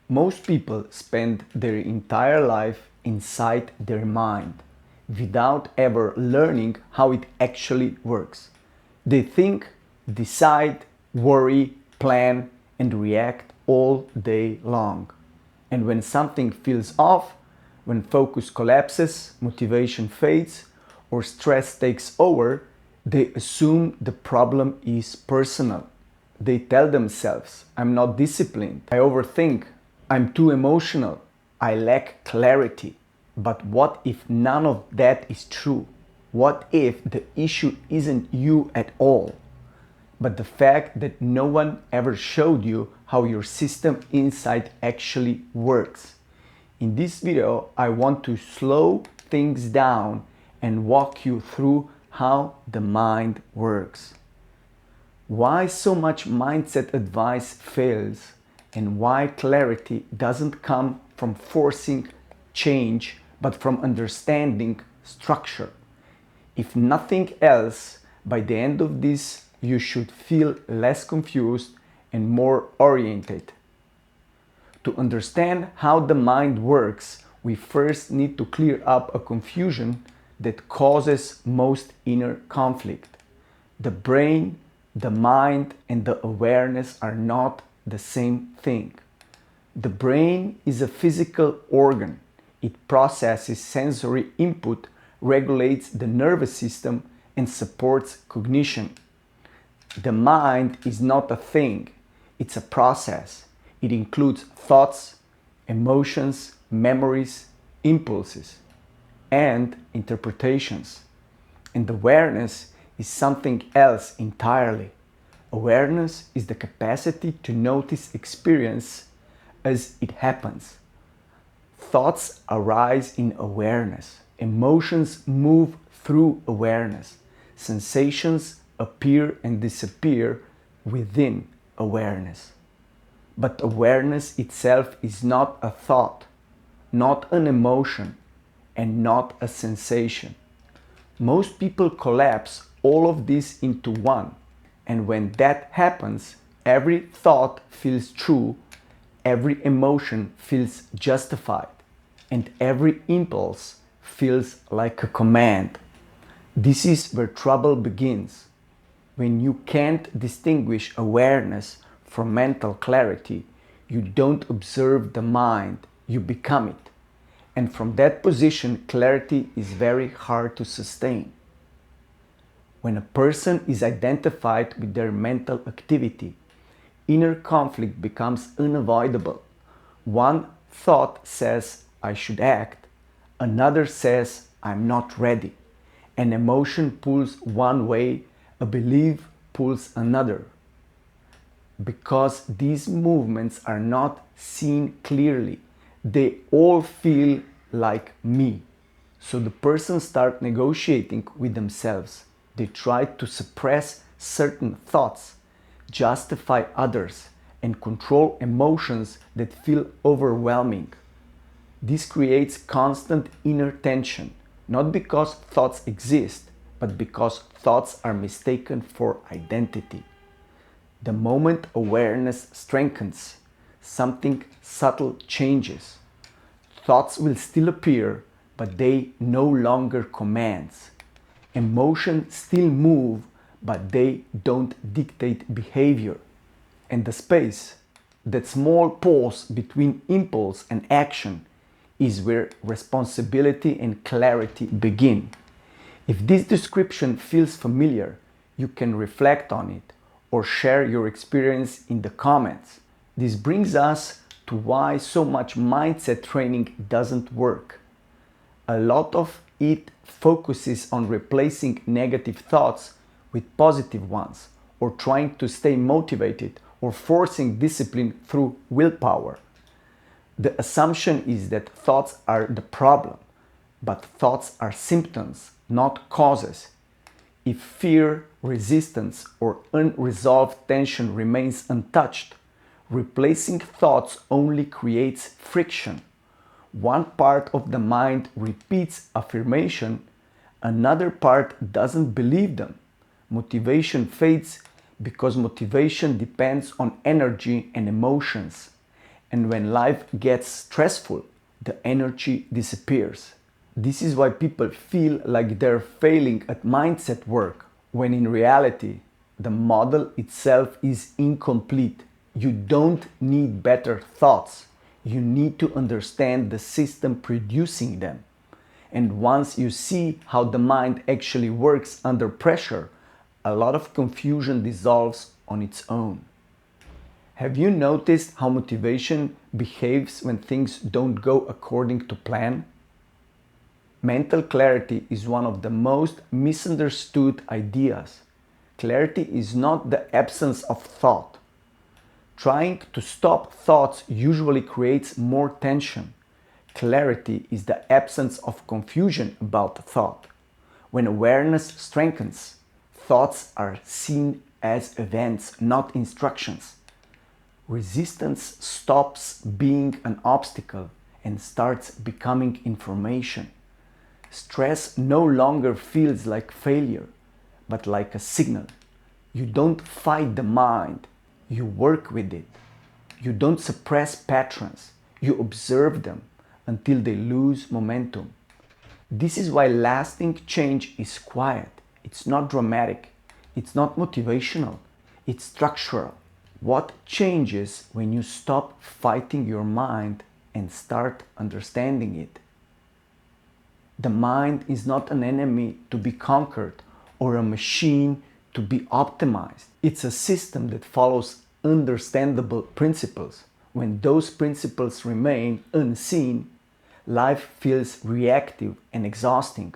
Most people spend their entire life inside their mind without ever learning how it actually works. They think, decide, worry, plan, and react all day long. And when something feels off, when focus collapses, motivation fades, or stress takes over, they assume the problem is personal. They tell themselves, I'm not disciplined, I overthink, I'm too emotional, I lack clarity. But what if none of that is true? What if the issue isn't you at all, but the fact that no one ever showed you how your system inside actually works? In this video, I want to slow things down and walk you through how the mind works. Why so much mindset advice fails, and why clarity doesn't come from forcing change but from understanding structure. If nothing else, by the end of this, you should feel less confused and more oriented. To understand how the mind works, we first need to clear up a confusion that causes most inner conflict. The brain, the mind, and the awareness are not the same thing. The brain is a physical organ. It processes sensory input, regulates the nervous system, and supports cognition. The mind is not a thing, it's a process. It includes thoughts, emotions, memories, impulses, and interpretations. And awareness is something else entirely. Awareness is the capacity to notice experience as it happens. Thoughts arise in awareness. Emotions move through awareness. Sensations appear and disappear within awareness. But awareness itself is not a thought, not an emotion, and not a sensation. Most people collapse all of this into one, and when that happens, every thought feels true, every emotion feels justified, and every impulse feels like a command. This is where trouble begins. When you can't distinguish awareness from mental clarity, you don't observe the mind, you become it. And from that position, clarity is very hard to sustain. When a person is identified with their mental activity, inner conflict becomes unavoidable. One thought says, I should act. Another says, I'm not ready. An emotion pulls one way, a belief pulls another. Because these movements are not seen clearly, they all feel like me. So the person starts negotiating with themselves. They try to suppress certain thoughts, justify others, and control emotions that feel overwhelming. This creates constant inner tension, not because thoughts exist, but because thoughts are mistaken for identity. The moment awareness strengthens, something subtle changes. Thoughts will still appear, but they no longer commands. Emotions still move, but they don't dictate behavior. And the space, that small pause between impulse and action, is where responsibility and clarity begin. If this description feels familiar, you can reflect on it or share your experience in the comments. This brings us to why so much mindset training doesn't work. A lot of it focuses on replacing negative thoughts with positive ones, or trying to stay motivated, or forcing discipline through willpower. The assumption is that thoughts are the problem, but thoughts are symptoms, not causes. If fear, resistance, or unresolved tension remains untouched, replacing thoughts only creates friction. One part of the mind repeats affirmation, another part doesn't believe them. Motivation fades because motivation depends on energy and emotions. And when life gets stressful, the energy disappears. This is why people feel like they're failing at mindset work, when in reality, the model itself is incomplete. You don't need better thoughts. You need to understand the system producing them. And once you see how the mind actually works under pressure, a lot of confusion dissolves on its own. Have you noticed how motivation behaves when things don't go according to plan? Mental clarity is one of the most misunderstood ideas. Clarity is not the absence of thought. Trying to stop thoughts usually creates more tension. Clarity is the absence of confusion about thought. When awareness strengthens, thoughts are seen as events, not instructions. Resistance stops being an obstacle and starts becoming information. Stress no longer feels like failure, but like a signal. You don't fight the mind, you work with it. You don't suppress patterns, you observe them until they lose momentum. This is why lasting change is quiet. It's not dramatic, it's not motivational, it's structural. What changes when you stop fighting your mind and start understanding it? The mind is not an enemy to be conquered or a machine to be optimized. It's a system that follows understandable principles. When those principles remain unseen, life feels reactive and exhausting.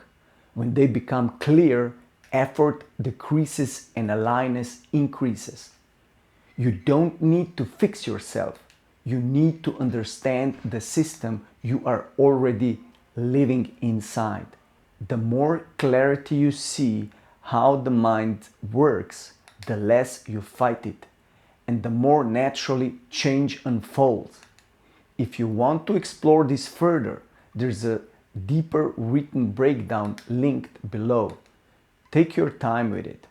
When they become clear, effort decreases and aliveness increases. You don't need to fix yourself. You need to understand the system you are already living inside. The more clarity you see how the mind works, the less you fight it, and the more naturally change unfolds. If you want to explore this further, there's a deeper written breakdown linked below. Take your time with it.